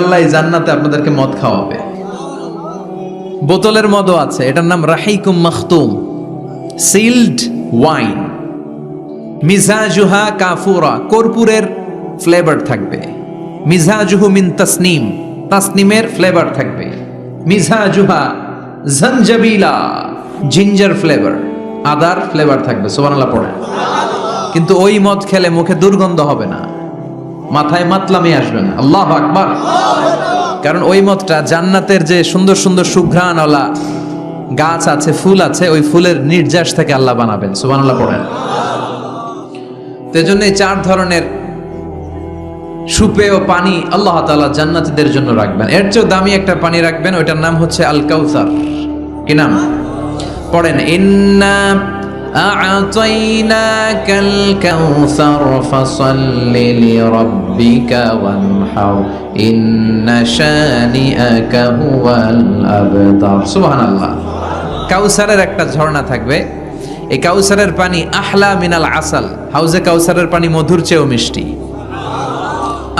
আল্লাহ জান্নাতে আপনাদেরকে মদ খাওয়াবে। বোতলের মদও আছে, এটার নাম রাহিকুম মাখতুম, সিলড ওয়াইন। মিজাজুহা কাফুরা, কর্পূরের ফ্লেভার থাকবে। মিজাজুহু মিন তাসনিম, তাসনিমের ফ্লেভার থাকবে। মিজাজুহা জঞ্জাবিলা, জিঞ্জার ফ্লেভার, আদার ফ্লেভার থাকবে। সুবহানাল্লাহ পড়ে। কিন্তু ওই মদ খেলে মুখে দুর্গন্ধ হবে না, মাথায় মাতলামি আসবে না। আল্লাহু আকবার। কারণ ওই মদটা জান্নাতের যে সুন্দর সুন্দর সুঘ্রাণওয়ালা গাছ আছে, ফুল আছে, ওই ফুলের নির্যাস থেকে আল্লাহ বানাবেন। সুবহানাল্লাহ পড়েন। তেজন্য এই 4 ধরনের সুপেয় পানি আল্লাহ তাআলা জান্নাতীদের জন্য রাখবেন। এর চেয়ে দামি একটা পানি রাখবেন, ওইটার নাম হচ্ছে আল কাউসার। কি নাম? পড়েন, ইন্না আ'তাইনাকাল কাউসার ফাসাল্লি লিরাব্বিকা ওয়ানহার ইন্না শানিআকা হুয়াল আবতার। সুবহানাল্লাহ। কাউসারের একটা ঝর্ণা থাকবে, এই কাউসারের পানি আহলা মিনাল আসাল, হাউজে কাউসারের পানি মধুর চেয়েও মিষ্টি।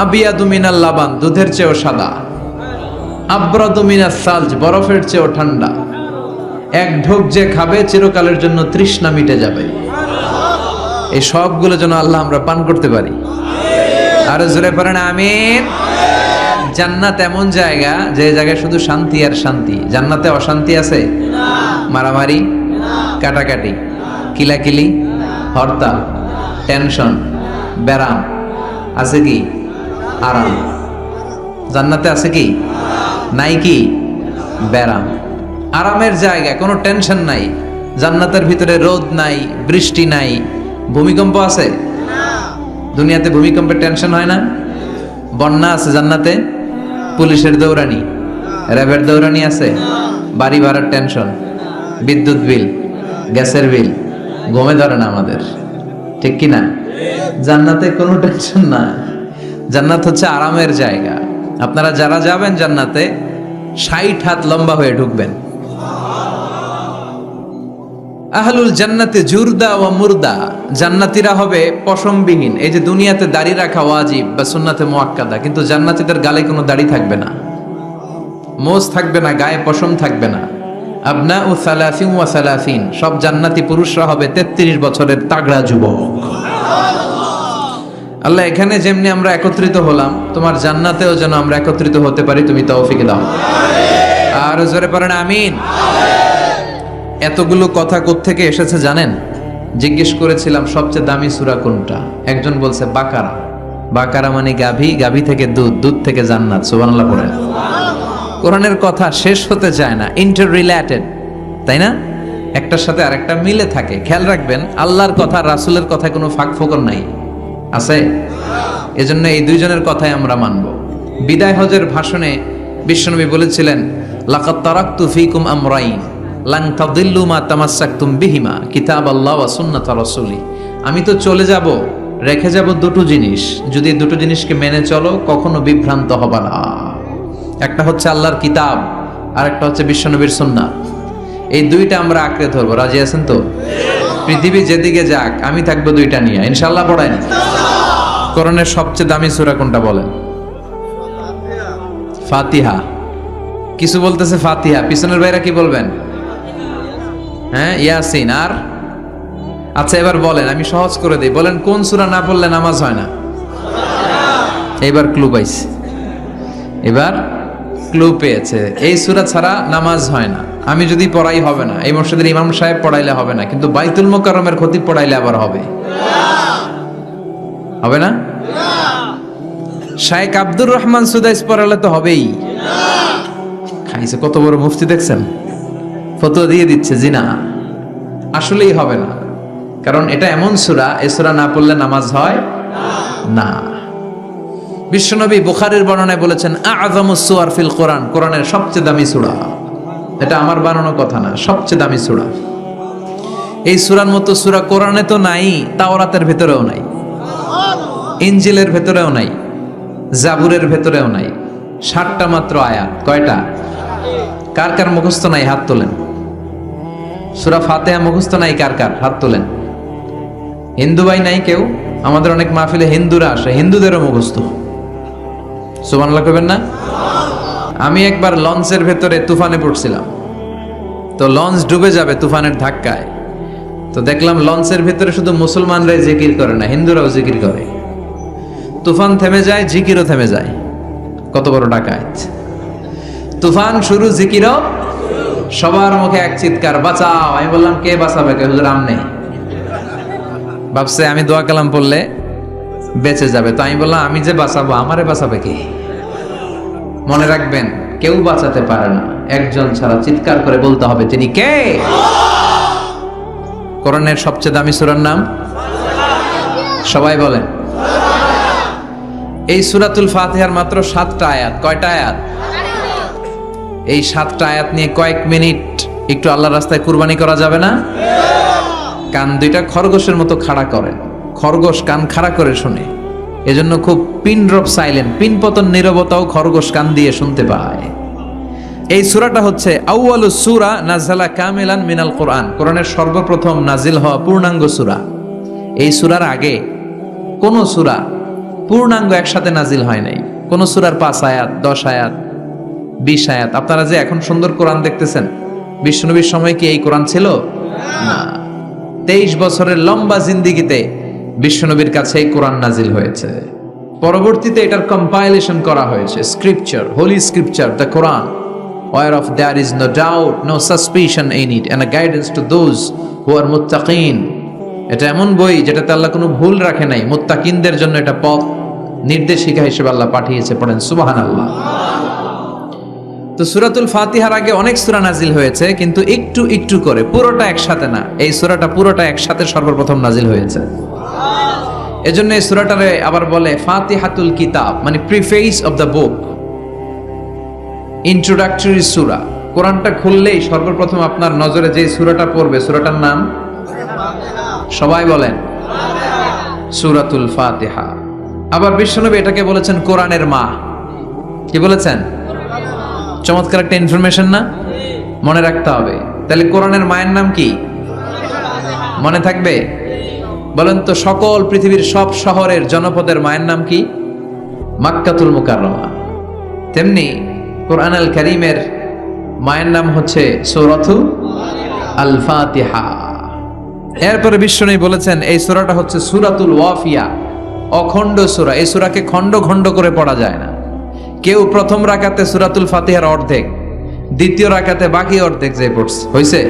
আবিয়াদু মিনাল লাবান, দুধের চেয়েও সাদা। আবরাদু মিনাস সালজ, বরফের চেয়েও ঠান্ডা। এক ঢোক যে খাবে চিরকালের জন্য তৃষ্ণা মিটে যাবে। এই সবগুলো যেন আল্লাহ আমরা পান করতে পারি। আর জোরে পড়েন আমিন। জান্নাত এমন জায়গা, যে জায়গায় শুধু শান্তি আর শান্তি। জান্নাতে অশান্তি আছে? মারামারি, কাটাকাটি, কিলাকিলি, হরতাল, টেনশন, ব্যারাম আছে কি? আরাম। জান্নাতে আছে কি? নাই কি? ব্যারাম। আরামের জায়গা, কোনো টেনশন নাই। জান্নাতের ভিতরে রোদ নাই, বৃষ্টি নাই, ভূমিকম্প আছে? দুনিয়াতে ভূমিকম্পের টেনশন হয় না? বন্যা আছে জান্নাতে? পুলিশের দৌড়ানি, র্যাবের দৌড়ানি আছে? বাড়ি ভাড়ার টেনশন, বিদ্যুৎ বিল, গ্যাসের বিল, ঘুমে ধরে না আমাদের, ঠিক কি না? জান্নাতে কোনো টেনশন না। জান্নাত হচ্ছে আরামের জায়গা। আপনারা যারা যাবেন জান্নাতে 60 হাত লম্বা হয়ে ঢুকবেন। আহলুল জান্নাতে জুরদা ওয়া মুরদা, জান্নাতীরা হবে পশমবিহীন। এই যে দুনিয়াতে দাড়ি রাখা ওয়াজিব বা সুন্নাতে মুআক্কাদা, কিন্তু জান্নাতীদের গালে কোনো দাড়ি থাকবে না, মোজ থাকবে না, গায়ে পশম থাকবে না। আবনাউ সালাসিন ওয়া সালাসিন, সব জান্নাতি পুরুষরা হবে 33 বছরের তাগড়া যুবক। আল্লাহ, এখানে যেমনি আমরা একত্রিত হলাম, তোমার জান্নাতেও যেন আমরা একত্রিত হতে পারি, তুমি তৌফিক দাও। আর জোরে পড়েন আমিন। এতগুলো কথা কোত্থেকে এসেছে জানেন? জিজ্ঞেস করেছিলাম সবচেয়ে দামি সূরা কোনটা? একজন বলছে বাকারা। বাকারা মানে গাভী, গাভী থেকে দুধ, দুধ থেকে জান্নাত। সুবহানাল্লাহ পড়েন। কোরআনের কথা শেষ হতে চায় না, ইন্টার রিলেটেড, তাই না? একটার সাথে আরেকটা মিলে থাকে। খেয়াল রাখবেন, আল্লাহর কথা রাসূলের কথায় কোনো ফাঁক ফোকর নাই, আছে? এজন্য এই দুইজনের কথাই আমরা মানব। বিদায় হজের ভাষণে বিশ্বনবী বলেছিলেন, লাকাদ তারাকতু ফীকুম আমরাইন লান তাদিল্লু মা তামাসসাকতুম বিহিমা কিতাবাল্লাহ ওয়া সুন্নাত রাসূলি। আমি তো চলে যাব, রেখে যাব দুটো জিনিস, যদি দুটো জিনিসকে মেনে চলো কখনো বিভ্রান্ত হবে না। একটা হচ্ছে আল্লাহর কিতাব, আর একটা হচ্ছে বিশ্বনবীর সুন্নাত। এই দুইটা আমরা আঁকড়ে ধরবো। রাজি আছেন তো? পৃথিবী যেদিকে যাক, আমি থাকবো দুইটা নিয়ে, ইনশাআল্লাহ। পড়েন, কোরআনের সবচেয়ে দামি সূরা কোনটা বলেন? ফাতিহা। কিছু বলতেছে ফাতিহা, পিছনের ভাইরা কি বলবেন? হ্যাঁ, ইয়াসিন। আর আচ্ছা, এবার বলেন, আমি সহজ করে দিই, বলেন কোন সূরা না পড়লে নামাজ হয় না? এবার ক্লু পাইছে, এবার ক্লু পেয়েছে। এই সূরা ছাড়া নামাজ হয় না। আমি যদি পড়াই হবে না, এই মসজিদের ইমাম সাহেব পড়াইলে হবে না, কিন্তু বাইতুল মুকাররমের খতিব পড়াইলে আবার হবে। হবে না? শাইখ আব্দুর রহমান সুদাইস পড়ালে তো হবেই। খাইছে কত বড় মুফতি দেখছেন, ফতোয়া দিয়ে দিচ্ছে জি না, আসলেই হবে না। কারণ এটা এমন সূরা, এই সূরা না পড়লে নামাজ হয় না। বিশ্বনবী বুখারীর বর্ণনায় বলেছেন, আ'যামুস সুওয়ার ফিল কোরআন, কোরআনের সবচেয়ে দামি সূরা। এটা আমার বানানো কথা না, সবচেয়ে দামি সূরা। এই সূরার মতো সূরা কোরআনে তো নাই, তাওরাতের ভেতরেও নাই, ইনজিলের ভেতরেও নাই, জাবুরের ভেতরেও নাই। 60টা মাত্র আয়াত। কয়টা? কার কার মুখস্থ নাই হাত তোলেন। সূরা ফাতিহা মুখস্থ নাই কার কার? হাত তোলেন। হিন্দু ভাই নাই কেউ? আমাদের অনেক মাহফিলে হিন্দুরা আসে, হিন্দুদেরও মুখস্থ। সুবহানাল্লাহ কইবেন না? আমি একবার লঞ্চের ভেতরে তুফানে পড়ছিলাম, তো লঞ্চ ডুবে যাবে তুফানের ধাক্কায়। তো দেখলাম লঞ্চের ভেতরে শুধু মুসলমানরাই জিকির করে না, হিন্দুরাও জিকির করে। তুফান থেমে যায়, জিকিরও থেমে যায়। কত বড় ডাকাত! তুফান শুরু, জিকিরও। সবার মুখে এক চিৎকার, বাঁচাও। আমি বললাম, কে বাঁচাবে? কে? হুজুর আমনে। ভাবছে আমি দোয়া কালাম পড়লে বেঁচে যাবে। তো আমি বললাম, আমি যে বাঁচাবো, আমারে বাঁচাবে কে? মনে রাখবেন, কেউ বাঁচাতে পারে না, একজন ছাড়া। চিৎকার করে বলতে হবে, তিনি কে? কোরআনের সবচেয়ে দামি সূরার নাম সবাই বলেন। এই সূরাতুল ফাতিহার মাত্র 7টা আয়াত। কয়টা আয়াত? এই 7টা আয়াত নিয়ে কয়েক মিনিট একটু আল্লাহর রাস্তায় কুরবানি করা যাবে না? কান দুইটা খরগোশের মতো খাড়া করেন। খরগোশ কান খাড়া করে শুনে, এজন্য খুব পিন ড্রপ সাইলেন্ট, পিন পতন নীরবতাও খরগোশ কান দিয়ে শুনতে পায়। এই সূরাটা হচ্ছে আউয়ালুস সূরা নাযালা কামিলান মিনাল কোরআন, কোরআনের সর্বপ্রথম নাজিল হওয়া পূর্ণাঙ্গ সূরা। এই সূরার আগে কোন সূরা পূর্ণাঙ্গ একসাথে নাজিল হয় নাই। কোন সূরার 5 আয়াত, 10 আয়াত, 20 আয়াত। আপনারা যে এখন সুন্দর কোরআন দেখতেছেন, বিশ্বনবীর সময় কি এই কোরআন ছিল? না। 23 বছরের লম্বা জিন্দেগিতে বিশ্বনবীর কাছে এই কোরআন নাজিল হয়েছে। পরবর্তীতে এটার কম্পাইলেশন করা হয়েছে, scripture, holy scripture, the Quran, whereof there is no doubt, no suspicion in it, and a guidance to those who are muttaqin. এটা এমন বই যেটাতে আল্লাহ কোনো ভুল রাখে নাই। মুত্তাকিনদের জন্য এটা পথ নির্দেশিকা হিসেবে আল্লাহ পাঠিয়েছে। পড়েন সুবহানাল্লাহ। তো সূরাতুল ফাতিহার আগে অনেক সূরা নাজিল হয়েছে, কিন্তু একটু একটু করে, পুরোটা একসাথে না। এই সূরাটা পুরোটা একসাথে সর্বপ্রথম নাজিল হয়েছে। এজন্য এই সূরাটারে আবার বলে ফাতিহাতুল কিতাব, মানে preface of the book, introductory সূরা। কোরআনটা খুললেই সর্বপ্রথম আপনার নজরে যে সূরাটা পড়বে, সূরাটার নাম সবাই বলেন সূরাতুল ফাতিহা। আবার বিশ্বনবী এটাকে বলেছেন কোরআনের মা। কি বলেছেন? চমৎকার একটা ইনফরমেশন না? মনে রাখতে হবে। তাহলে কোরআনের মায়ের নাম কি? মনে থাকবে? বলেন তো, সকল পৃথিবীর সব শহরের জনপদের মায়ের নাম কি? মাক্কাতুল মুকাররমা। তেমনি কোরআন আল কারীমের মায়ের নাম হচ্ছে সূরাতু আল ফাতিহা। এরপরে বিশ্বনবী বলেছেন এই সূরাটা হচ্ছে সূরাতুল ওয়াফিয়া, অখণ্ড সূরা। এই সূরাকে খণ্ড খণ্ড করে পড়া যায় না। কেউ প্রথম রাকাতে সূরাতুল ফাতিহার অর্ধেক, দ্বিতীয় রাকাতে বাকি অর্ধেক যে পড়ছে হইছে।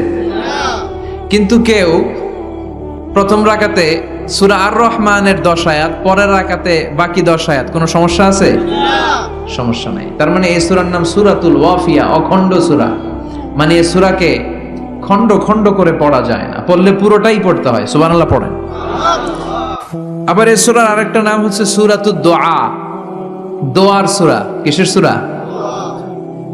কিন্তু কেউ প্রথম রাকাতে সূরা আর রহমানের 10 আয়াত, পরের রাকাতে বাকি 10 আয়াত। কোনো সমস্যা আছে? সমস্যা নাই। তার মানে এই সূরার নাম সূরাতুল ওয়াফিয়া, অখণ্ড সূরা। মানে এই সূরাকে খণ্ড খণ্ড করে পড়া যায় না, পড়লে পুরোটাই পড়তে হয়। সুবহানাল্লাহ পড়েন। আবার এই সূরার আরেকটা নাম হচ্ছে সূরাতুদ দুআ, দোয়ার সূরা। কিসের সূরা?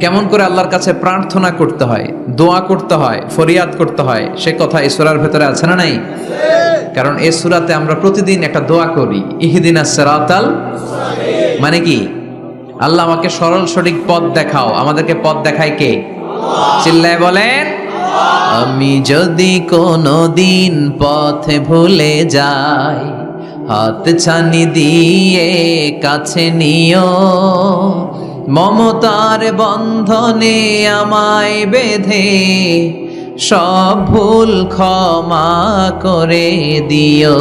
কেমন করে আল্লাহর কাছে প্রার্থনা করতে হয়, দোয়া করতে হয়, ফরিয়াদ করতে হয়, সে কথা এই সূরার ভেতরে আছে না নাই? কারণ এই সূরাতে আমরা প্রতিদিন একটা দোয়া করি, ইহদিনাস সিরাতাল মুস্তাকিম। মানে কি? আল্লাহ আমাকে সরল সঠিক পথ দেখাও। আমাদেরকে পথ দেখায় কে? চিল্লায় বলেন। আমি যদি কোনদিন পথে ভুলে যাই, হাত ছানি দিয়ে কাছে নিও, মমতার বন্ধনে আমায় বেঁধে সব ভুল ক্ষমা করে দিও।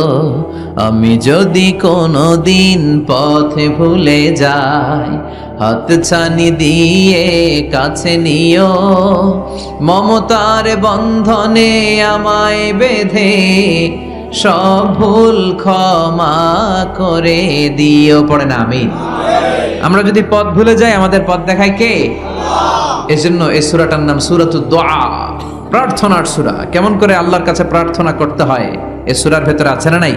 আমি যদি কোনদিন পথে ভুলে যাই, হাত ছানি দিয়ে কাছে নিও, মমতার বন্ধনে আমায় বেঁধে সব ভুল ক্ষমা করে দিও। পড়েন আমিন। আমরা যদি পথ ভুলে যাই, আমাদের পথ দেখায় কে? এজন্য এই সূরাটার নাম সূরাতুদ দুআ, প্রার্থনার সূরা। কেমন করে আল্লাহর কাছে প্রার্থনা করতে হয় এই সূরার ভেতরে আছে না নাই?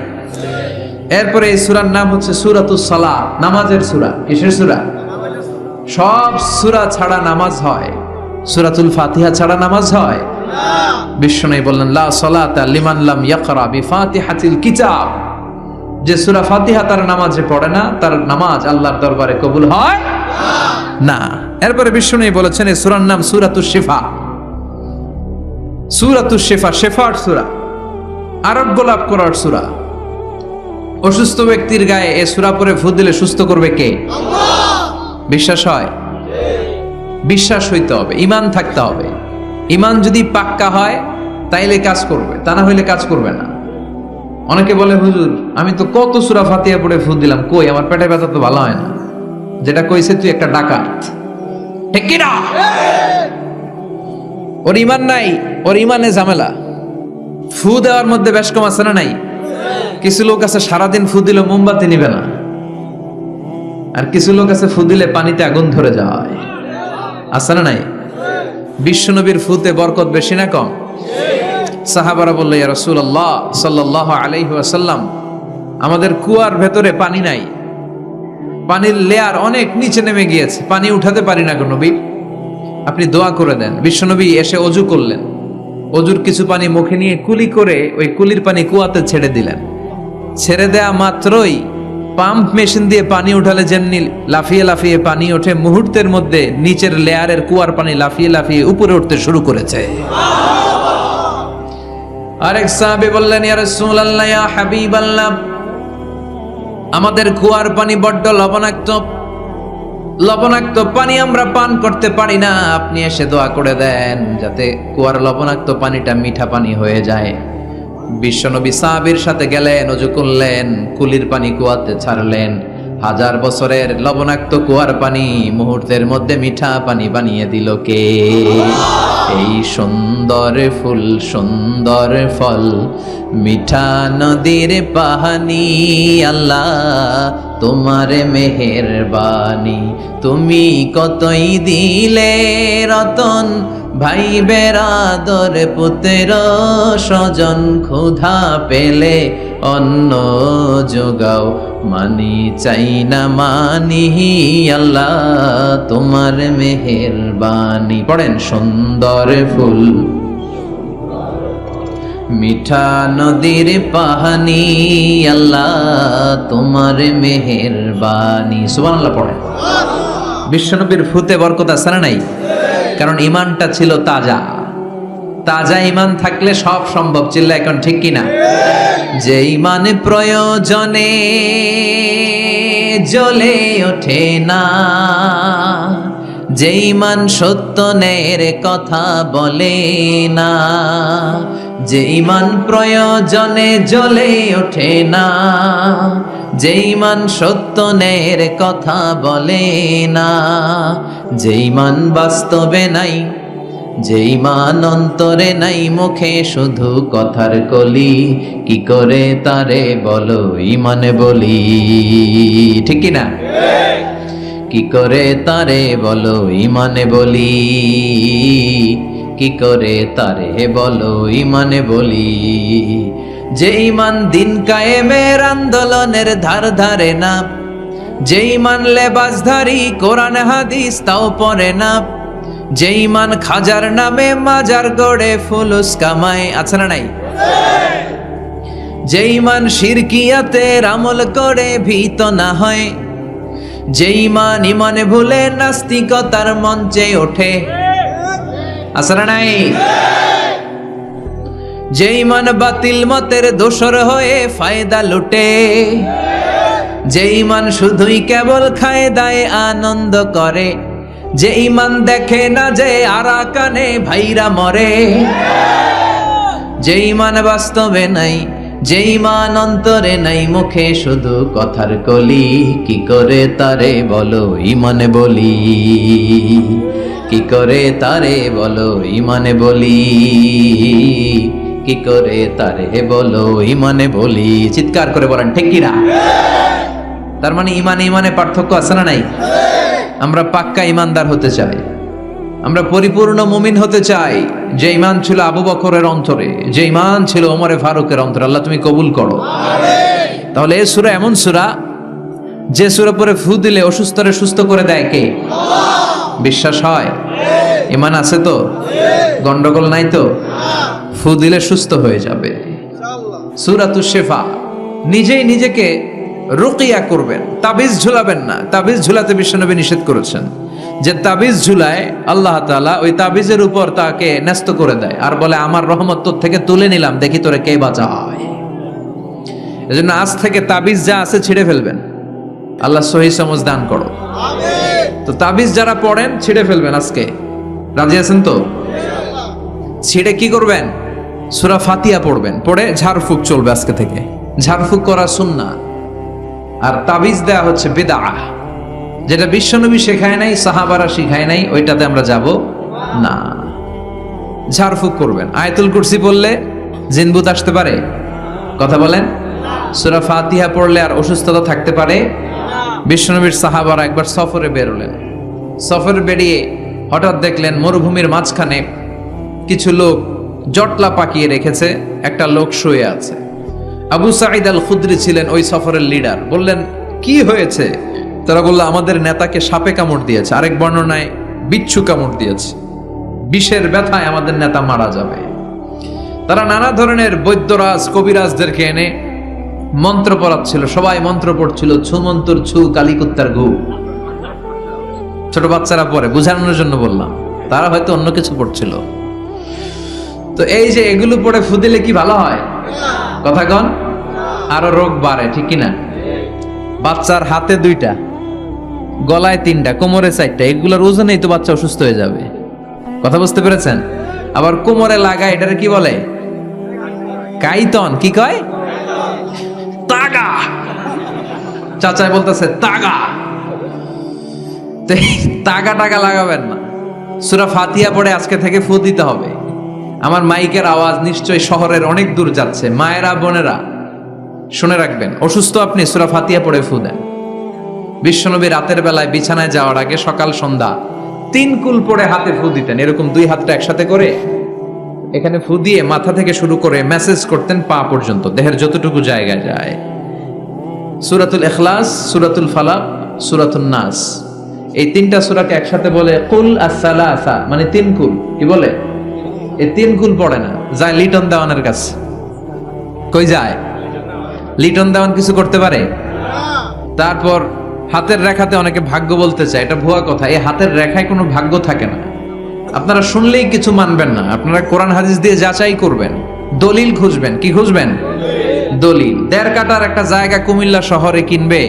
এরপরে এই সূরার নাম হচ্ছে সূরাতুস সালাত, নামাজের সূরা। কিসের সূরা? সব সূরা ছাড়া নামাজ হয়, সূরাতুল ফাতিহা ছাড়া নামাজ হয়? বিশ্বনবী বললেন, লা সালাতা লিমান লাম ইয়াকরা বিফাতিহাতিল কিতাব। যে সূরা ফাতিহা তার নামাজে পড়ে না, তার নামাজ আল্লাহর দরবারে কবুল হয় না। এরপরে বিশ্বনবী বলেছেন এই সূরার নাম সূরাতুশ শিফা। সূরাতুশ শিফা, শেফার সূরা, আরোগ্য লাভ করার সূরা। অসুস্থ ব্যক্তির গায়ে এই সূরা পড়ে ফু দিলে সুস্থ করবে কে? আল্লাহ। বিশ্বাস হয়? বিশ্বাস হইতে হবে, ইমান থাকতে হবে। ইমান যদি পাক্কা হয় তাইলে কাজ করবে, তা না হইলে কাজ করবে না। অনেকে বলে, হুজুর আমি তো কত সূরা ফাতিহা পড়ে ফু দিলাম, কই আমার পেটে ব্যথা তো ভালো হয় না। যেটা কইছে তুই একটা ডাকাত, ঠিক কি না? ওর ইমান নাই, ওর ইমানে ঝামেলা। ফু দেওয়ার মধ্যে বেশ কম আছে না নাই? কিছু লোক আছে সারাদিন ফু দিলে মোমবাতি নিবে না, আর কিছু লোক আছে ফু দিলে পানিতে আগুন ধরে যায়, আছে না নাই? বিশ্বনবীর ফুতে বরকত বেশি না কম? সাহাবারা বলল, ইয়া রাসূলুল্লাহ সাল্লাল্লাহু আলাইহি ওয়াসাল্লাম, আমাদের কুয়ার ভেতরে পানি নাই, পানির লেয়ার অনেক নিচে নেমে গিয়েছে, পানি উঠাতে পারি না গো নবী, আপনি দোয়া করে দেন। বিশ্বনবী এসে অজু করলেন, অজুর কিছু পানি মুখে নিয়ে কুলি করে ওই কুলির পানি কুয়াতে ছেড়ে দিলেন। ছেড়ে দেয়া মাত্রই পাম্প মেশিন দিয়ে পানি উঠালে যেমনি লাফিয়ে লাফিয়ে পানি ওঠে, মুহূর্তের মধ্যে নিচের লেয়ারের কুয়ার পানি লাফিয়ে লাফিয়ে উপরে উঠতে শুরু করেছে। আরেক সাহাবী বললেন, ইয়া রাসূলুল্লাহ, ইয়া হাবিবাল্লাহ, আমাদের কুয়ার পানি বড্ড লবণাক্ত, লবণাক্ত পানি আমরা পান করতে পারি না, আপনি এসে দোয়া করে দেন যাতে কুয়ার লবণাক্ত পানিটা মিঠা পানি হয়ে যায়। বিশ্বনবী সাহাবীর সাথে গেলেন, ওযু করলেন, কুলির পানি কুয়াতে ছাড়লেন। 1000 বছরের লবণাক্ত কুয়ার পানি মুহূর্তের মধ্যে মিঠা পানি বানিয়ে দিল কে? এই সুন্দর ফুল, সুন্দর ফল, মিঠা নদীর পানি, আল্লাহ তোমার মেহেরবানি। তুমি কতই দিলে রতন, ভাই বেরাদর পুত্র স্বজন, ক্ষুধা পেলে অন্ন যোগাও, মানি চাই না মানি, আল্লাহ তোমার মেহেরবানি। পড়েন, সুন্দর ফুল, মিঠা নদীর পানি, আল্লাহ তোমার মেহেরবানি। সুবহানাল্লাহ পড়েন। বিশ্বনবীর ফুতে বরকত আছে না নাই? কারণ ইমানটা ছিল তাজা। তাজা ইমান থাকলে সব সম্ভব। চিল্লা এখন ঠিক কিনা? যে ইমান প্রয়োজনে জ্বলে ওঠে না, যে ইমান সত্য ন্যায়ের কথা বলে না, যে ইমান প্রয়োজনে জ্বলে ওঠে না, যে ইমান সত্য ন্যায়ের কথা বলে না, যে ইমান বাস্তবে নাই, যে ইমান অন্তরে নাই, মুখে শুধু কথার কলি, কি করে তারে বলো ইমানে বলি, ঠিক কি না? কি করে তারে বলো ইমানে বলি, কি করে তারে বলো ইমানে বলি। যে ইমান দিন কায়েমের আন্দোলনের ধার ধারে না, যে ইমান লেবাসধারী কোরআন হাদিস তাও পড়ে না, যে ইমান খাজার নামে মাজার গড়ে ফুলুস কামায়, আছে না নাই? যে ইমান শিরকিয়াতের আমল করে ভীত না হয়, যে ইমান ইমানে ভুলে নাস্তিকতার মঞ্চে ওঠে, আছে না নাই? যে ইমান বাতিল মতের দোসর হয়ে ফায়দা লুটে, যে ইমান শুধুই কেবল খায় দায় আনন্দ করে, যে ইমান দেখে না যে আরাকানে ভাইরা মরে, যে ইমান বাস্তবে নাই, যে ইমান অন্তরে নাই, মুখে শুধু কথার কলি, কি করে তারে বলো ইমানে বলি, কি করে তারে বলো ইমানে বলি, কি করে তারে বলো ইমানে বলি। চিৎকার করে বলেন ঠিক কি না? তার মানে ইমানে ইমানে পার্থক্য আছে না নাই? আমরা পাক্কা ইমানদার হতে চাই, আমরা পরিপূর্ণ মুমিন হতে চাই। যে ইমান ছিল আবু বকরের অন্তরে, যে ইমান ছিল ওমরে ফারুকের অন্তরে, আল্লাহ তুমি কবুল করো। তাহলে এই সূরা এমন সূরা যে সূরা পরে ফু দিলে অসুস্থরে সুস্থ করে দেয় কে? বিশ্বাস হয়? ইমান আছে তো? গন্ডগোল নাই তো? ফু দিলে সুস্থ হয়ে যাবে। সূরাতুশ শিফা। নিজেই নিজেকে রুকিয়া করবেন, তাবিজ ঝুলাবেন না। তাবিজ ঝুলাতে বিশ্বনবী নিষেধ করেছেন। যে তাবিজ ঝুলায় আল্লাহ তাআলা ওই তাবিজের উপর তাকে ন্যস্ত করে দেয় আর বলে আমার রহমত তোর থেকে তুলে নিলাম, দেখি তোরে কে বাঁচায়। এজন্য আজ থেকে তাবিজ যা আছে ছিঁড়ে ফেলবেন। আল্লাহ সহি সমঝ দান করো। তো তো তাবিজ যারা পড়েন ছিঁড়ে ফেলবেন আজকে, রাজি আছেন তো? ছিঁড়ে কি করবেন? সূরা ফাতিহা পড়বেন, পড়ে ঝাড়ফুঁক চলবে আজকে থেকে। ঝাড়ফুঁক করা সুন্নাহ। আর তাবিজ দেয়া হচ্ছে বিদআহ, যেটা বিশ্বনবী শেখায় নাই, সাহাবারা শিখায় নাই, ওইটাতে আমরা যাব না। ঝাড়ফুঁক করবেন। আয়াতুল কুরসি পড়লে জিনভূত আসতে পারে? কথা বলেন। সূরা ফাতিহা পড়লে আর অসুস্থতা থাকতে পারে? বিশ্বনবীর সাহাবারা একবার সফরে বেরোলেন। সফরে বেরিয়ে হঠাৎ দেখলেন মরুভূমির মাঝখানে কিছু লোক জটলা পাকিয়ে রেখেছে, একটা লোক শুয়ে আছে। আবু সাঈদ আল খুদরি ছিলেন ওই সফরের লিডার। বললেন, কি হয়েছে? তারা বলল, আমাদের নেতাকে সাপে কামড় দিয়েছে, আরেক বর্ণনায় বিচ্ছু কামড় দিয়েছে, বিষের ব্যথায় আমাদের নেতা মারা যাবে। তারা নানা ধরনের বৈদ্যরাজ কবিরাজদেরকে এনে মন্ত্র পড়াচ্ছিল, সবাই মন্ত্র পড়ছিল, ছু মন্তর ছু কালিকুত্তার ঘু। ছোট বাচ্চারা পড়ে, বুঝানোর জন্য বললাম, তারা হয়তো অন্য কিছু পড়ছিল। তো এই যে এগুলো পড়ে ফু দিলে কি ভালো হয়? কথা কন, আরো রোগ বাড়ে, ঠিক কিনা? বাচ্চার হাতে 2টা, গলায় 3টা, কোমরে 4টা, এগুলোর ওজনেই তো বাচ্চা অসুস্থ হয়ে যাবে। কথা বুঝতে পেরেছেন? আবার কোমরে লাগায়, এটারে কি বলে? কাইতন। কি কয়? তাগা। চাচাই বলতেছে তাগা। তাগা টাগা লাগাবেন না। সূরা ফাতিহা পড়ে আজকে থেকে ফু দিতে হবে। আমার মাইকের আওয়াজ নিশ্চয়ই শহরের অনেক দূর যাচ্ছে। মায়েরা, বোনেরা শুনে রাখবেন, অসুস্থ আপনি সূরা ফাতিহা পড়ে ফু দেন। বিশ্বনবী রাতের বেলায় বিছানায় যাওয়ার আগে সকাল সন্ধ্যা 3 কুল পড়ে হাতে ফু দিতেন। এরকম 2 হাতটা একসাথে করে এখানে ফু দিয়ে মাথা থেকে শুরু করে মেসেজ করতেন পা পর্যন্ত, দেহের যতটুকু জায়গায় যায়। সূরাতুল ইখলাস, সূরাতুল ফালাক, সূরাতুন নাস, এই 3টা সূরাকে একসাথে বলে কুল আস-সালাসা, মানে 3 কুল। কি বলে? এই 3 কুল পড়ে না, যায় লিটন দেওয়ানের কাছে। কই যায়? লিটন দেওয়ান কিছু করতে পারে? তারপর হাতের রেখাতে অনেকে ভাগ্য বলতে চায়, এটা ভুয়া কথা। এই হাতের রেখায় কোনো ভাগ্য থাকে না। আপনারা শুনলেই কিছু মানবেন না, আপনারা কোরআন হাদিস দিয়ে যাচাই করবেন, দলিল খুঁজবেন। কি খুঁজবেন? দলিল। 1.5 কাঠার একটা জায়গা কুমিল্লা শহরে কিনবে,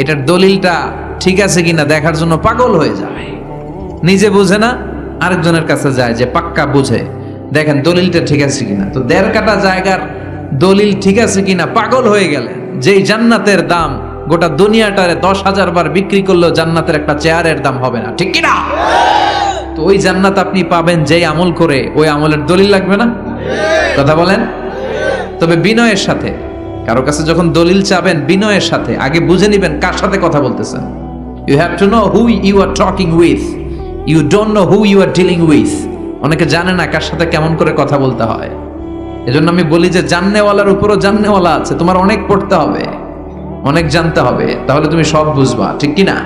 এটার দলিলটা ঠিক আছে কিনা দেখার জন্য পাগল হয়ে যায়। নিজে বুঝে না, আরেকজনের কাছে যায় যে পাক্কা বুঝে, দেখেন দলিলটা ঠিক আছে কিনা। তো 1.5 কাঠা জায়গার দলিল ঠিক আছে কিনা পাগল হয়ে গেলেন। যেই জান্নাতের দাম গোটা দুনিয়াটারে 10,000 বার বিক্রি করলেও জান্নাতের একটা চেয়ারের দাম হবে না, ঠিক কিনা? তো ওই জান্নাত আপনি পাবেন যেই আমল করে, ওই আমলের দলিল লাগবে না? কথা বলেন। তবে বিনয়ের সাথে, কারো কাছে যখন দলিল চাবেন বিনয়ের সাথে আগে বুঝে নিবেন কার সাথে কথা বলতেছেন। You have to know who you are talking with, you don't know who you are dealing with. অনেকে জানে না কার সাথে কেমন করে কথা বলতে হয়। এজন্য আমি বলি যে জাননেওয়ালার উপরও জাননেওয়ালা আছে। তোমার অনেক পড়তে হবে, অনেক জানতে হবে, তাহলে তুমি সব বুঝবা, ঠিক কিনা?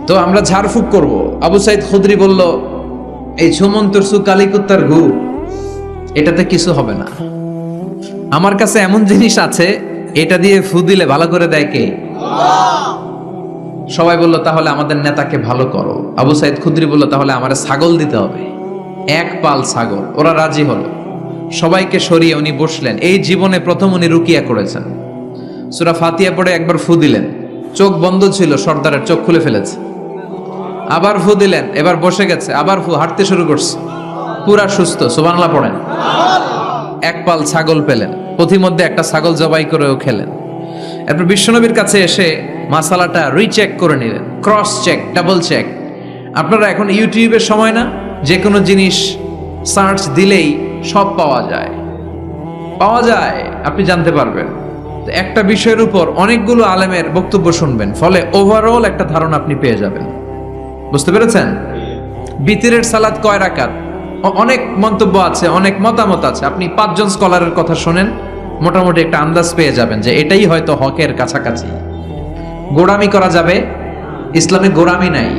তো আমরা ঝাড়ফুঁক করব। আবু সাইদ খুদরি বলল, এই ছুমন্তর সু কালিকুত্তার ঘু, এটাতে কিছু হবে না। আমার কাছে এমন জিনিস আছে, এটা দিয়ে ফু দিলে ভালো করে দেয় কে? সবাই বলল, তাহলে আমাদের নেতাকে ভালো করো। আবু সাইদ খুদরি বলল, তাহলে আমার ছাগল দিতে হবে, 1 পাল ছাগল। ওরা রাজি হলো। সবাইকে সরিয়ে উনি বসলেন। এই জীবনে প্রথম উনি রুকিয়া করেছেন। সূরা ফাতিহা পড়ে একবার ফু দিলেন, চোখ বন্ধ ছিল, সর্দারের চোখ খুলে ফেলেছে। আবার ফু দিলেন, এবার বসে গেছে, আবার ফু, হাঁটতে শুরু করছে, পুরা সুস্থ। সুবহানাল্লাহ পড়েন। 1 পাল ছাগল পেলেন, পথিমধ্যে একটা ছাগল জবাই করেও খেলেন। এরপর বিশ্বনবীর কাছে এসে মাসালাটা রিচেক করে নিলেন, ক্রস চেক, ডাবল চেক। আপনারা এখন ইউটিউবের সময় না, যে কোনো জিনিস সার্চ দিলেই সব পাওয়া যায়, আপনি জানতে পারবেন। একটা বিষয়ের উপর অনেকগুলো আলেমের বক্তব্য শুনবেন, ফলে ওভারঅল একটা ধারণা আপনি পেয়ে যাবেন। বুঝতে পেরেছেন? বিতিরের সালাত কয় রাকাত, অনেক মন্তব্য আছে, অনেক মতামত আছে। আপনি 5 জন স্কলারের কথা শুনেন, মোটামুটি একটা আন্দাজ পেয়ে যাবেন যে এটাই হয়তো হকের কাছাকাছি। গোড়ামি করা যাবে? ইসলামে গোড়ামি নাই।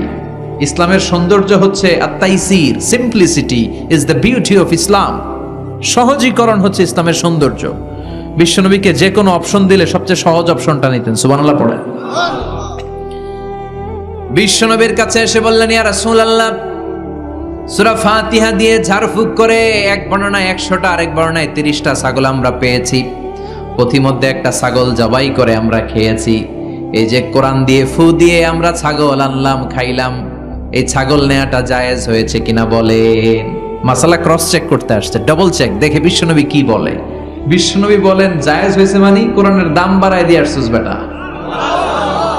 ইসলামের সৌন্দর্য হচ্ছে আত-তাইসির, simplicity is the beauty of Islam. সহজীকরণ হচ্ছে ইসলামের সৌন্দর্য। বিশ্বনবীকে যে কোনো অপশন দিলে সবচেয়ে সহজ অপশনটা নিতেন। সুবহানাল্লাহ পড়েন। বিশ্বনবীর কাছে এসে বললেন, ইয়া রাসূলুল্লাহ, সূরা ফাতিহা দিয়ে ঝাড়ফুঁক করে এক বর্ণনায় 100টা, আরেক বর্ণনায় 30টা ছাগল আমরা পেয়েছি। পথিমধ্যে একটা ছাগল জবাই করে আমরা খেয়েছি। এই যে কোরআন দিয়ে ফু দিয়ে আমরা ছাগল আনলাম খাইলাম, এই ছাগল নেয়াটা জায়েজ হয়েছে কিনা বলেন। মাসালা ক্রস চেক করতে আসছে, ডবল চেক, দেখে বিশ্বনবী কি বলে। বিশ্বনবী বলেন জায়েজ হয়েছে মানে কোরআনের দাম বাড়ায় দিয়ে আসছিস বেটা।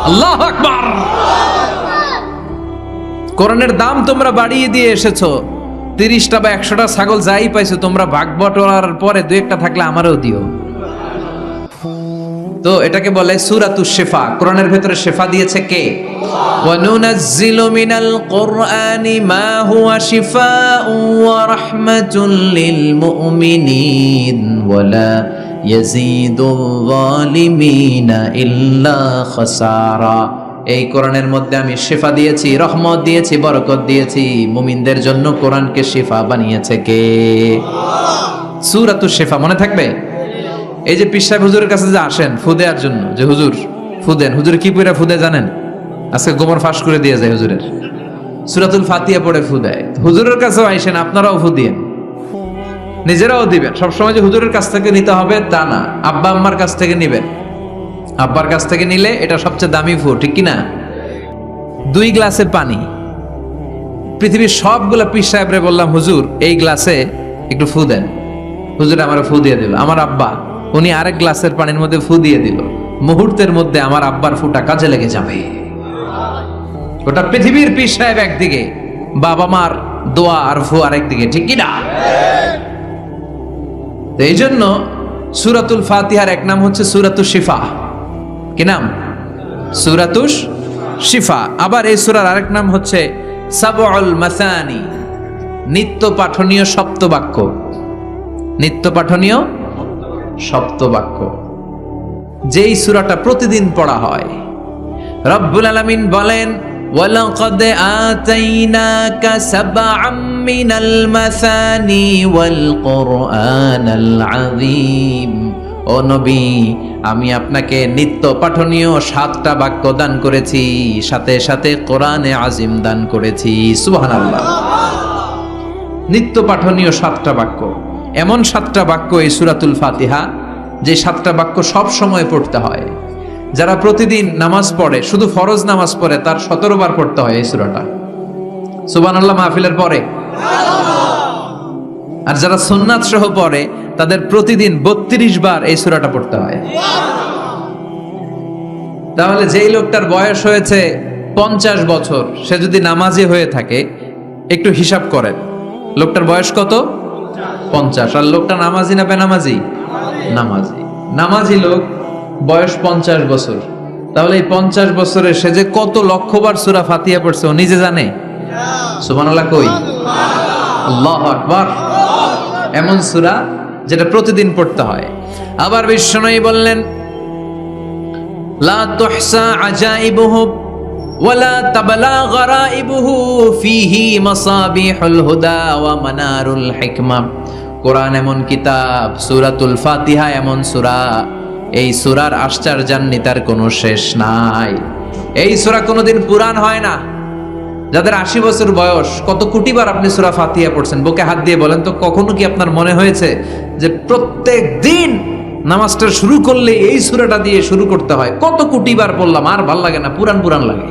আল্লাহু আকবার। কোরআনের দাম তোমরা বাড়িয়ে দিয়ে এসেছো, 30টা বা 100টা ছাগল যাই পাইছো তোমরা ভাগ বটোয়ারার পরে দুই একটা থাকলে আমারও দিও। তো এটাকে বলে সূরাতুশ শিফা। কোরআনের ভেতরে শিফা দিয়েছে কে? ওয়া নুনাজ্জিলু মিনাল কুরআনি মা হুয়া শিফাউ ওয়া রাহমাতুল লিল মুমিনিন ওয়া লা ইয়াজিদুল যালিমিনা ইল্লা খাসারা। এই কোরআনের মধ্যে আমি শিফা দিয়েছি, রহমত দিয়েছি, বরকত দিয়েছি। মুমিনদের জন্য কোরআনকে শিফা বানিয়েছে কে? সূরাতুশ শিফা মনে থাকবে? এই যে পীর সাহেব হুজুরের কাছে যে আসেন ফু দেওয়ার জন্য, যে হুজুর ফু দেন, হুজুর কি পড়ে ফু দেয় জানেন? আজকে গোমর ফাঁস করে দিয়ে যায় হুজুরের, সূরাতুল ফাতিহা পড়ে ফু দেয়। হুজুরের কাছেও আইসেন, আপনারাও ফু দিয়েন, নিজেরাও দিবেন। সবসময় যে হুজুরের কাছ থেকে নিতে হবে তা না, আব্বা আম্মার কাছ থেকে নিবেন। আব্বার কাছ থেকে নিলে এটা সবচেয়ে দামি ফু, ঠিক কিনা? 2 গ্লাসে পানি, পৃথিবীর সবগুলা পীর সাহেবরে বললাম হুজুর এই গ্লাসে একটু ফু দেন, হুজুর আমার ফু দিয়ে দিল। আমার আব্বা উনি আরেক গ্লাসের পানির মধ্যে ফু দিয়ে দিল, মুহূর্তের মধ্যে আমার আব্বার ফুটা কাজে লেগে যাবে। ওটা পৃথিবীর পীর সাহেব একদিকে, বাবা মার দোয়া আর ফু আরেকদিকে, ঠিক কিনা? তো এই জন্য সূরাতুল ফাতিহার এক নাম হচ্ছে সূরাতুশ শিফা। কি নাম? সূরাতুশ শিফা। আবার এই সূরার আরেক নাম হচ্ছে সাবউল মাসানি, নিত্য পাঠনীয় সপ্তবাক্য। নিত্য পাঠনীয় সপ্তবাক্য, যেই সূরাটা প্রতিদিন পড়া হয়। রব্বুল আলামিন বলেন ওয়ালাকাদ আতাইনাকা সাবআম মিনাল মাসানি ওয়াল কুরআনাল আযীম। ও নবী, আমি আপনাকে নিত্য পাঠনীয় 7টা বাক্য দান করেছি, সাথে সাথে কোরআনে আজিম দান করেছি। সুবহানাল্লাহ। নিত্য পাঠনীয় 7টা বাক্য, এমন 7টা বাক্য এই সূরাতুল ফাতিহা, যে 7টা বাক্য সব সময় পড়তে হয়। যারা প্রতিদিন নামাজ পড়ে, শুধু ফরজ নামাজ পড়ে, তার 17 বার পড়তে হয় এই সূরাটা। সুবহানাল্লাহ মাহফিলের পরে। আর যারা সুন্নাত সহ পড়ে তাদের প্রতিদিন 32 বার এই সূরাটা পড়তে হয়। তাহলে যেই লোকটার বয়স হয়েছে 50 বছর, সে যদি নামাজি হয়ে থাকে, একটু হিসাব করেন লোকটার বয়স কত? 50। আর লোকটা নামাজি না বেনামাজি? নামাজি। নামাজি লোক বয়স 50 বছর, তাহলে এই 50 বছরে সে যে কত লক্ষবার সূরা ফাতিহা পড়ছে ও নিজে জানে? সুবহানাল্লাহ কই? আল্লাহু আকবার। এমন সূরা যেটা প্রতিদিন পড়তে হয়। আবার বিশ্বনবী বললেন লা তুহসা আজাইবুহু ওয়ালা তাবলা গরাইবুহু ফিহি মাসাবিহুল হুদা ওয়া মানারুল হিকমা। কোরআন এমন কিতাব, সূরাতুল ফাতিহা এমন সূরা, এই সূরার আশ্চর্যান্বিতার কোনো শেষ নাই। এই সূরা কোনোদিন পুরান হয় না। যাদের 80 বছর বয়স, কত কোটিবার আপনি সূরা ফাতিহা পড়ছেন? বুকে হাত দিয়ে বলেন তো, কখনো কি আপনার মনে হয়েছে যে প্রত্যেক দিন নামাজটা শুরু করলে এই সূরাটা দিয়ে শুরু করতে হয়? কত কোটিবার পড়লাম, আর ভাল লাগে না, পুরান পুরান লাগে।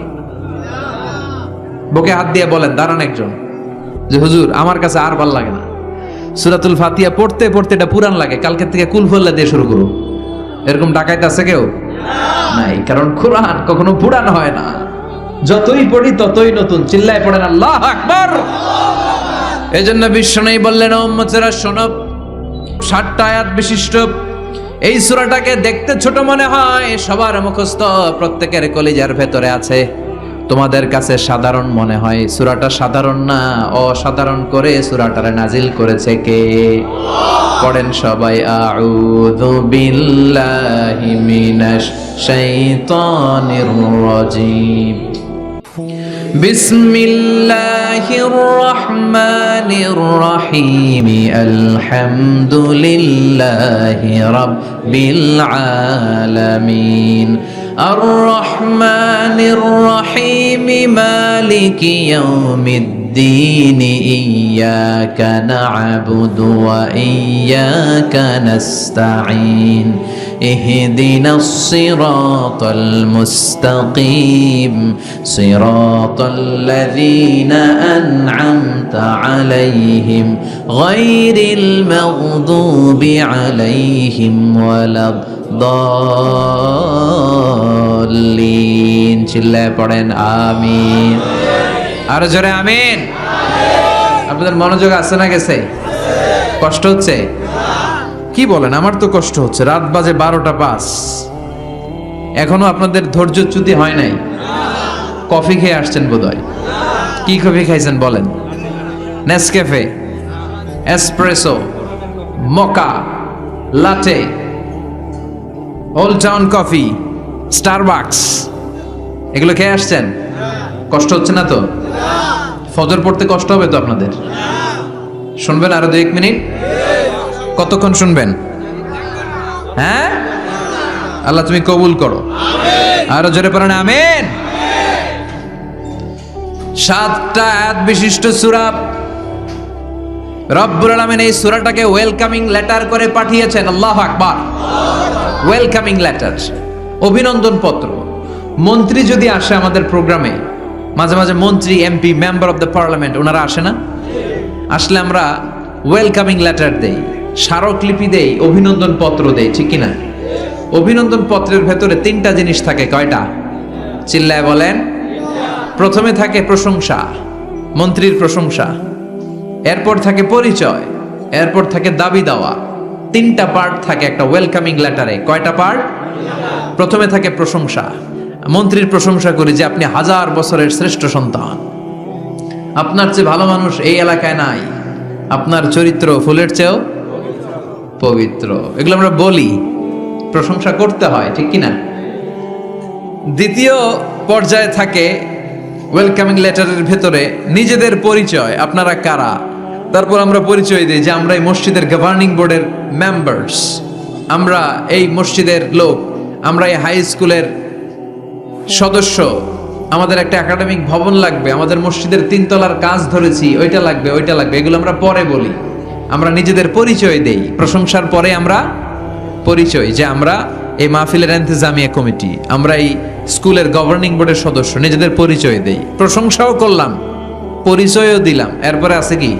বুকে হাত দিয়ে বলেন, দাঁড়ান একজন, যে হুজুর আমার কাছে আর ভাল লাগে না, সূরাতুল ফাতিহা পড়তে পড়তে এটা পুরান লাগে, কালকে থেকে কুল ফল্লা দিয়ে শুরু করো। এরকম ডাকাইতে আছে কেউ? নাই, কারণ কোরআন কখনো পুরান হয় না। যতই পড়ি ততই নতুন। চিল্লায় পড়েন আল্লাহু আকবার। এজন্য বিশ্বনবী বললেন, ও উম্মতেরা শোনো, 60টা আয়াত বিশিষ্ট এই সূরাটাকে দেখতে ছোট মনে হয়, সবার মুখস্থ, প্রত্যেকের কলিজার ভেতরে আছে। তোমাদের কাছে সাধারণ মনে হয়, সূরাটা সাধারণ না, অসাধারণ করে সূরাটারে নাজিল করেছে কে? পড়েন সবাই, আউযু বিল্লাহি মিনাশ শাইতানির রাজিম। বিসমিল্লাহির রহমানির রহিম। আলহামদুলিল্লাহি রাব্বিল আলামিন। আর রহমানির রহিম। মালিকি ইয়াউমিদ্দিন। ইয়্যাকা না'বুদু ওয়া ইয়্যাকা নাস্তাঈন। ইহদিনাস সিরাতাল মুস্তাকিম সিরাতাল্লাযীনা আন'আমতা আলাইহিম গায়রিল মাগদুবি আলাইহিম ওয়ালাদ-দাল্লিন। চিল্লায় পড়েন আমিন। আরো জোরে আমিন। আপনাদের মনোযোগ আছে না গেছে? কষ্ট হচ্ছে? কি বলেন? আমার তো কষ্ট হচ্ছে। রাত বাজে 12টা 5, এখনো আপনাদের ধৈর্যচ্যুতি হয় নাই? কফি খেয়ে আসছেন বোধহয়। কি কফি খাইছেন বলেন? নেসক্যাফে, এসপ্রেসো, মোকা, লাটে, ওল্ড টাউন কফি, স্টারবাকস, এগুলো খেয়ে আসছেন? কষ্ট হচ্ছে না তো? ফজর পড়তে কষ্ট হবে তো আপনাদের? শুনবেন আরো 2-1 মিনিট? কতক্ষণ শুনবেন? হ্যাঁ, আল্লাহ তুমি কবুল করো। আরো জোরে পড়েন আমিন। 7টা আয়াত বিশিষ্ট সূরা। রব্বুল আলামিন এই সূরাটাকে ওয়েলকামিং লেটার করে পাঠিয়েছেন। আল্লাহু আকবার। ওয়েলকামিং লেটার, অভিনন্দন পত্র। মন্ত্রী যদি আসে আমাদের প্রোগ্রামে, মাঝে মাঝে মন্ত্রী, MP, member of the parliament, ওনারা আসে না? আসলে আমরা ওয়েলকামিং লেটার দেই, স্মারকলিপি দেই, অভিনন্দন পত্র দেই, ঠিক কিনা? অভিনন্দন পত্রের ভেতরে 3টা জিনিস থাকে। কয়টা? চিল্লায় বলেন। প্রথমে থাকে প্রশংসা, মন্ত্রীর প্রশংসা। এরপর থাকে পরিচয়, এরপর থাকে দাবি দেওয়া। 3টা পার্ট থাকে একটা ওয়েলকামিং লেটারে। কয়টা পার্ট? প্রথমে থাকে প্রশংসা। মন্ত্রীর প্রশংসা করি যে আপনি 1000 বছরের শ্রেষ্ঠ সন্তান, আপনার চেয়ে ভালো মানুষ এই এলাকায় নাই, আপনার চরিত্র ফুলের চেয়েও পবিত্র। এগুলো আমরা বলি, প্রশংসা করতে হয়, ঠিক কিনা? দ্বিতীয় পর্যায়ে থাকে ওয়েলকামিং লেটারের ভেতরে নিজেদের পরিচয়, আপনারা কারা। তারপর আমরা পরিচয় দিই যে আমরা এই মসজিদের গভর্নিং বোর্ডের মেম্বার্স, আমরা এই মসজিদের লোক, আমরা এই হাই স্কুলের সদস্য, আমাদের একটা একাডেমিক ভবন লাগবে, আমাদের মসজিদের 3 তলার কাজ ধরেছি, ওইটা লাগবে, ওইটা লাগবে। এগুলো আমরা পরে বলি, আমরা নিজেদের পরিচয় দেই। প্রশংসার পরে আমরা পরিচয়, যে আমরা এই মাহফিলের ইন্তেজামিয়া কমিটি, আমরা এই স্কুলের গভর্নিং বোর্ডের সদস্য, নিজেদের পরিচয় দেই। প্রশংসাও করলাম, পরিচয়ও দিলাম। এরপরে আছে কি?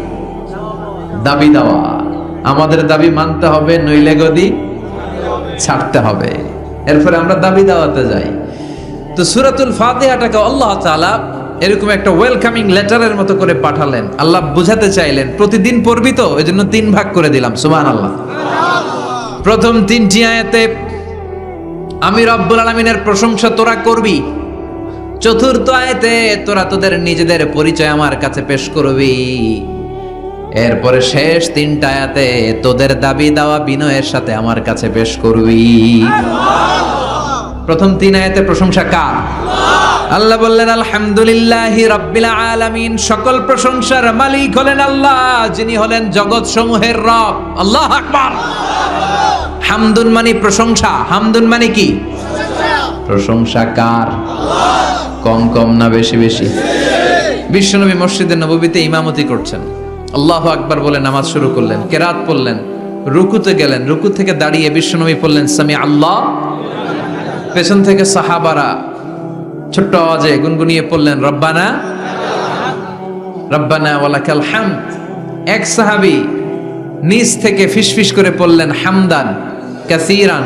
দাবি দেওয়া। আমাদের দাবি মানতে হবে, নইলে গদি ছাড়তে হবে। এরপরে আমরা দাবি দেওয়াতে যাই। তো সূরাতুল ফাতিহাটাকে আল্লাহ তাআলা এরকম একটা ওয়েলকামিং লেটারের মতো করে পাঠালেন। আল্লাহ বুঝাতে চাইলেন প্রতিদিন পড়বি তো, এজন্য 3 ভাগ করে দিলাম। সুবহানাল্লাহ। প্রথম 3টি আয়াতে আমি রব্বুল আলামিনের প্রশংসা তোরা করবি। চতুর্থ আয়াতে তোরা তোদের নিজেদের পরিচয় আমার কাছে পেশ করবি। এরপরে শেষ 3টা আয়াতে তোদের দাবি দেওয়া বিনয়ের সাথে আমার কাছে পেশ করবি। প্রথম 3 আয়াতে প্রশংসা কার? আল্লাহ বললেন আলহামদুলিল্লাহি রাব্বিল আলামিন। সকল প্রশংসার মালিক হলেন আল্লাহ, যিনি হলেন জগৎ সমূহের রব। আল্লাহু আকবার। হামদুন মানে প্রশংসা। হামদুন মানে কি? প্রশংসা কার? কম কম না বেশি বেশি? বিশ্বনবী মসজিদে নববীতে ইমামতি করছেন, আল্লাহু আকবার বলে নামাজ শুরু করলেন, কেরাত পড়লেন, রুকুতে গেলেন, রুকু থেকে দাঁড়িয়ে বিশ্বনবী পড়লেন সামি আল্লাহ। পেছন থেকে সাহাবারা ছোট্ট আওয়াজে গুনগুনিয়ে পড়লেন রব্বানা রব্বানা ওয়ালাকাল হামদ। এক সাহাবী নিচ থেকে ফিসফিস করে পড়লেন হামদান কাসীরান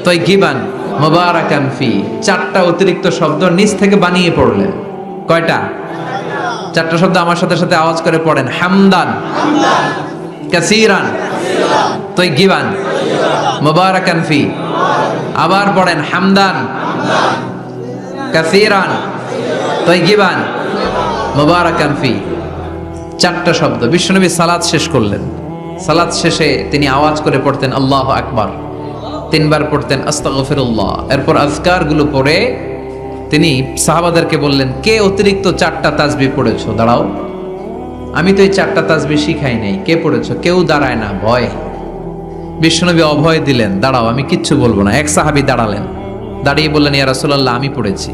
তাইয়িবান মুবারাকান ফি। 4টা অতিরিক্ত শব্দ নিচ থেকে বানিয়ে পড়লেন। কয়টা? 4টা শব্দ আমার সাথে সাথে আওয়াজ করে পড়েন। হামদান কাসীরান তাইয়িবান মুবারাকান ফি। আবার পড়েন হামদান কাসীরান তাইয়িবান মুবারাকান ফি। 4টা শব্দ। বিশ্বনবী সালাত শেষ করলেন। সালাত শেষে তিনি আওয়াজ করে পড়তেন আল্লাহু আকবার। 3 বার পড়তেন আস্তাগফিরুল্লাহ। এরপর আজকারগুলো পড়ে তিনি সাহাবাদেরকে বললেন, কে অতিরিক্ত 4টা তাসবিহ পড়েছো? দাঁড়াও, আমি তো এই 4টা তাসবিহ শিখাই নাই, কে পড়েছো? কেউ দাঁড়ায় না, ভয়। বিশ্বনবী অভয় দিলেন, দাঁড়াও, আমি কিচ্ছু বলবো না। এক সাহাবী দাঁড়ালেন, দাঁড়িয়ে বললেন ইয়া রাসূলুল্লাহ, আমি পড়েছি।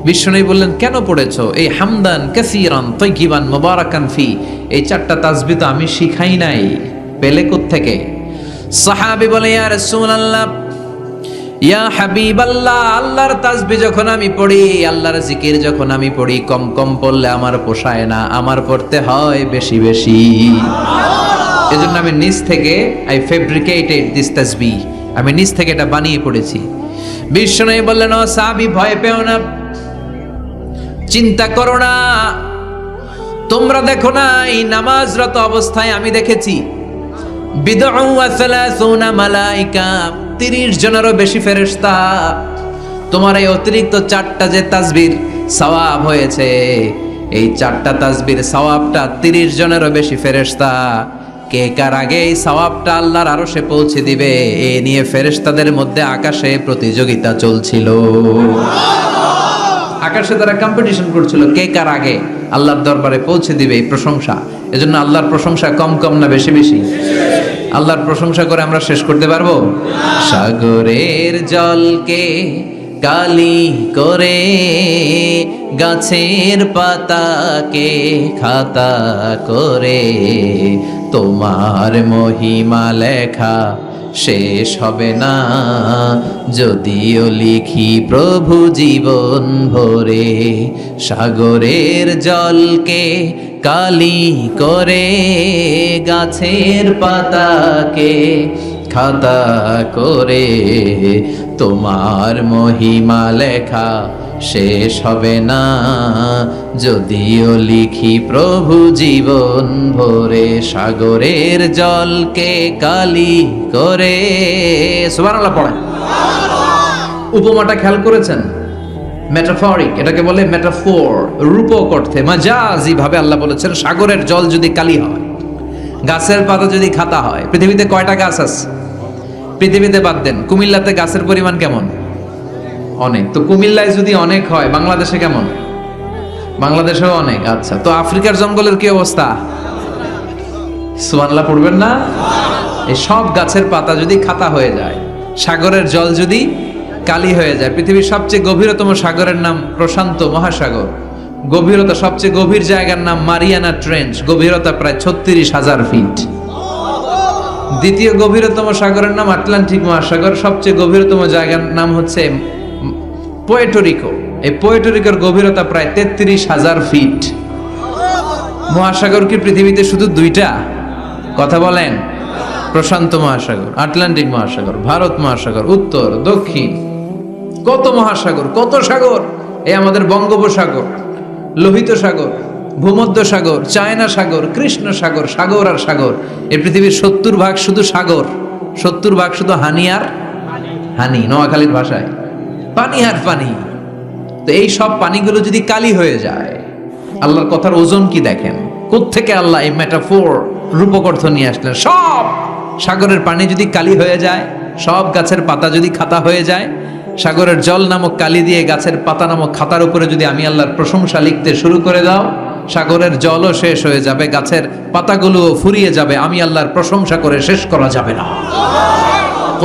বিশ্বনবী বললেন, কেন পড়েছো? এই হামদান কাসীরান তাইয়িবান মুবারাকান ফি, এই 4টা তাসবিহ তো আমি শিখাই নাই, পেলে কোত্থেকে? সাহাবী বলে ইয়া রাসূলুল্লাহ, ইয়া হাবিবাল্লাহ, আল্লাহর তাসবিহ যখন আমি পড়ি, আল্লাহর জিকির যখন আমি পড়ি, কম কম পড়লে আমার পোষায় না, আমার পড়তে হয় বেশি বেশি। এজন্য আমি নিজ থেকে আই ফেব্রিকেটেড দিস তাসবিহ, আমি নিজ থেকে এটা বানিয়ে পড়েছি। বিশ্বনবী বললেন, ও সাহাবী, ভয় পেও না, চিন্তা করো না, তোমরা দেখো না এই নামাজরত অবস্থায় আমি দেখেছি বিদউ ওয়া সালাসুনা মালাইকা, 30 জনেরও বেশি ফেরেশতা। তোমার এই অতিরিক্ত 4টা যে তাসবির সওয়াব হয়েছে, এই 4টা তাসবির সওয়াবটা 30 জনেরও বেশি ফেরেশতা কে কার আগে এই সওয়াবটা আল্লাহর আরশে পৌঁছে দিবে, এ নিয়ে ফেরেশতাদের মধ্যে আকাশে প্রতিযোগিতা চলছিল। আকাশে তারা কম্পিটিশন করছিল কে কার আগে আল্লাহর দরবারে পৌঁছে দিবে এই প্রশংসা। এজন্য আল্লাহর প্রশংসা কম কম না বেশি বেশি? আল্লাহর প্রশংসা করে আমরা শেষ করতে পারবো? সাগরের জলকে কালি করে, গাছের পাতাকে খাতা করে, তোমার মহিমা লেখা শেষ হবে না, যদিও লিখি প্রভু জীবন ভরে। সাগরের জলকে কালি করে, গাছের পাতাকে খাতা করে, তোমার মহিমা লেখা শেষ হবে না, যদিও লিখি প্রভু জীবন ভরে। সাগরের জলকে কালি করে, সুবহানাল্লাহ পড়েন। উপমাটা খেয়াল করেছেন? মেটাফরিক, এটাকে বলে মেটাফোর, রূপক অর্থে মাজাজি ভাবে আল্লাহ বলেছেন সাগরের জল যদি কালি হয়, গাছের পাতা যদি খাতা হয়। পৃথিবীতে কয়টা গাছ আছে? পৃথিবীতে বাদ দেন, কুমিল্লাতে গাছের পরিমাণ কেমন? অনেক। তো কুমিল্লায় যদি অনেক হয়, বাংলাদেশে কেমন? বাংলাদেশেও অনেক। আচ্ছা, তো আফ্রিকার জঙ্গলের কি অবস্থা? সুবহানাল্লাহ পড়বেন না? এই সব গাছের পাতা যদি খাতা হয়ে যায়, সাগরের জল যদি কালি হয়ে যায়। পৃথিবীর সবচেয়ে গভীরতম সাগরের নাম প্রশান্ত মহাসাগর, গভীরতা সবচেয়ে গভীর জায়গার নাম মারিয়ানা ট্রেঞ্চ, গভীরতা প্রায় 36,000 ফিট। দ্বিতীয় গভীরতম সাগরের নাম আটলান্টিক মহাসাগর, সবচেয়ে গভীরতম জায়গার নাম হচ্ছে পুয়ের্টো। এই পুয়ের্টোরিকোর গভীরতা প্রায় 33,000 ফিট। মহাসাগর কি পৃথিবীতে শুধু 2টা? কথা বলেন। প্রশান্ত মহাসাগর, আটলান্টিক মহাসাগর, ভারত মহাসাগর, উত্তর দক্ষিণ, কত মহাসাগর, কত সাগর। এই আমাদের বঙ্গোপসাগর, লোহিত সাগর, ভূমধ্য সাগর, চায়না সাগর, কৃষ্ণ সাগর, সাগর আর সাগর। এই পৃথিবীর 70% শুধু সাগর, 70% শুধু হানি আর হানি, নোয়াখালীর ভাষায় পানি আর পানি। তো এই সব পানিগুলো যদি কালি হয়ে যায়, আল্লাহর কথার ওজন কি দেখেন? কোত্থেকে আল্লাহ এই মেটাফোর রূপক অর্থ নিয়ে আসলেন? সব সাগরের পানি যদি কালি হয়ে যায়, সব গাছের পাতা যদি খাতা হয়ে যায়, সাগরের জল নামক কালি দিয়ে গাছের পাতা নামক খাতার উপরে যদি আমি আল্লাহর প্রশংসা লিখতে শুরু করে দাও, সাগরের জলও শেষ হয়ে যাবে, গাছের পাতাগুলোও ফুরিয়ে যাবে, আমি আল্লাহর প্রশংসা করে শেষ করা যাবে না।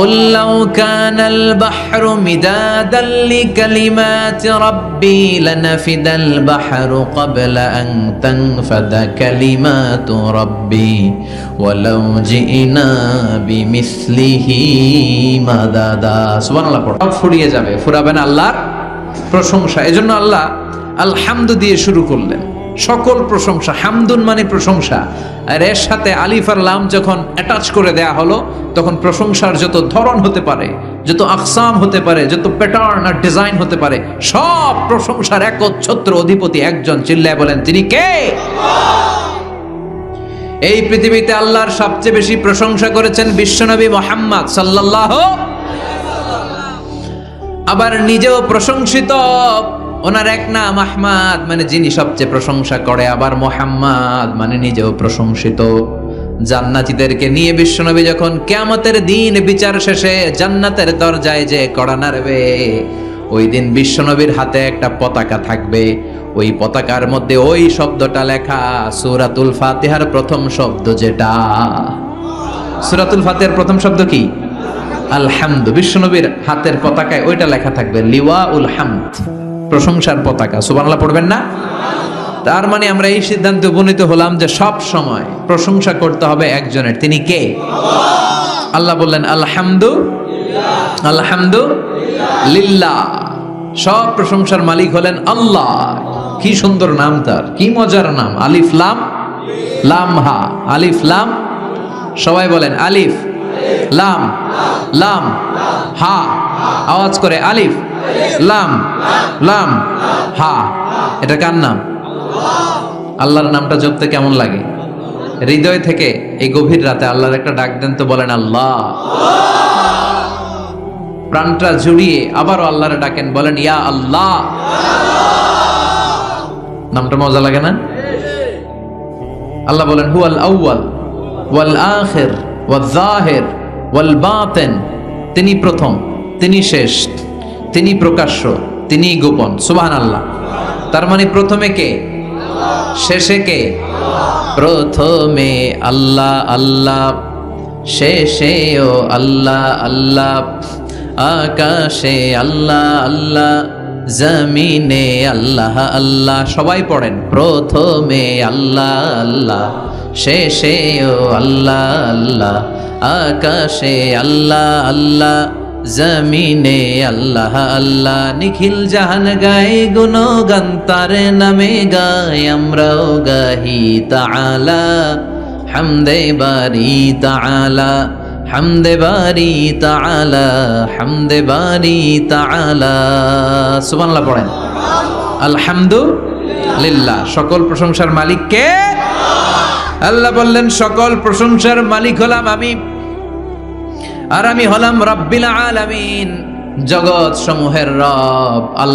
قُلْ لَوْ كَانَ الْبَحْرُ مِدَادًا لِكَلِمَاتِ رَبِّي لَنَفِدَ الْبَحْرُ قَبْلَ أَن تَنفَدَ كَلِمَاتُ رَبِّي وَلَوْ جِئْنَا بِمِثْلِهِ مَدَدًا। সুবহানাল্লাহ পড়ো। সব ফুরিয়ে যাবে, ফুরাবে না আল্লাহর প্রশংসা। এজন্য আল্লাহ আলহামদু দিয়ে শুরু করলেন। সকল প্রশংসা, হামদুন মানে প্রশংসা, আর এর সাথে আলিফ আর লাম যখন অ্যাটাচ করে দেয়া হলো, তখন প্রশংসার যত ধরন হতে পারে, যত আকসাম হতে পারে, যত প্যাটার্ন আর ডিজাইন হতে পারে, সব প্রশংসার একচ্ছত্র অধিপতি একজন। চিল্লায় বলেন, তিনি কে? এই পৃথিবীতে আল্লাহর সবচেয়ে বেশি প্রশংসা করেছেন বিশ্বনবী মুহাম্মদ সাল্লাল্লাহু আলাইহি ওয়াসাল্লাম। আবার নিজেও প্রশংসিত। ওনার এক নাম আহমদ, মানে যিনি সবচেয়ে প্রশংসা করে, আবার মুহাম্মদ মানে নিজেও প্রশংসিত। জান্নাতীদেরকে নিয়ে বিশ্বনবী যখন কিয়ামতের দিন বিচার শেষে জান্নাতের দরজায় যে কড়া নাড়বে, ওই দিন বিশ্বনবীর হাতে একটা পতাকা থাকবে। ওই পতাকার মধ্যে ওই শব্দটা লেখা, সূরাতুল ফাতিহার প্রথম শব্দ যেটা। সূরাতুল ফাতিহার প্রথম শব্দ কি? আলহামদু। বিশ্বনবীর হাতের পতাকায় ওইটা লেখা থাকবে, লিওয়াউল হামদ, প্রশংসার পতাকা। সুবহানাল্লাহ পড়বেন না? তার মানে আমরা এই সিদ্ধান্তে উপনীত হলাম যে সব সময় প্রশংসা করতে হবে একজনের। তিনি কে? আল্লাহ বললেন আলহামদুলিল্লাহ। আলহামদুলিল্লাহ। সব প্রশংসার মালিক হলেন আল্লাহ। কি সুন্দর নাম তার, কি মজার নাম। আলিফ লাম লাম হা, আলিফ লাম। সবাই বলেন আলিফ লাম লাম হা। আওয়াজ করে আলিফ লাম লাম হা। এটা কার নাম? আল্লাহর নামটা জপতে কেমন লাগে? হৃদয় থেকে এই গভীর রাতে আল্লাহর একটা ডাক দেন তো, বলেন আল্লাহ। প্রাণটা জুড়িয়ে আবারও আল্লাহরে ডাকেন, বলেন ইয়া আল্লাহ। নামটা মজা লাগে না? আল্লাহ বলেন হুয়াল আউয়াল ওয়াল আখির ওয়াল যাহির ওয়াল বাতিন। তিনি প্রথম, তিনি শেষ, তিনি প্রকাশ্য, তিনি গোপন। সুবহানাল্লাহ। তার মানে প্রথমে কে, শেষে কে? প্রথমে আল্লাহ আল্লাহ, শেষেও আল্লাহ আল্লাহ, আকাশে আল্লাহ আল্লাহ, জমিনে আল্লাহ আল্লাহ। সবাই পড়েন, প্রথমে আল্লাহ আল্লাহ, শেষেও আল্লাহ আল্লাহ, আকাশে আল্লাহ আল্লাহ, জমিনে আল্লাহ আল্লাহ। নিখিল জাহান গায়ে গুণগান তার নামে গায়, আমরাও গাহি তাআলা হামদে বারি তাআলা, হামদে বারি তাআলা, হামদে বারি তাআলা। সুবহানাল্লাহ পড়েন। আলহামদুলিল্লাহ। সকল প্রশংসার মালিক কে? আল্লাহ বললেন সকল প্রশংসার মালিক হলাম আমি, আর আমি হলাম রব্বিল আলামিন, জগৎ সমূহের রব। আল্লাহ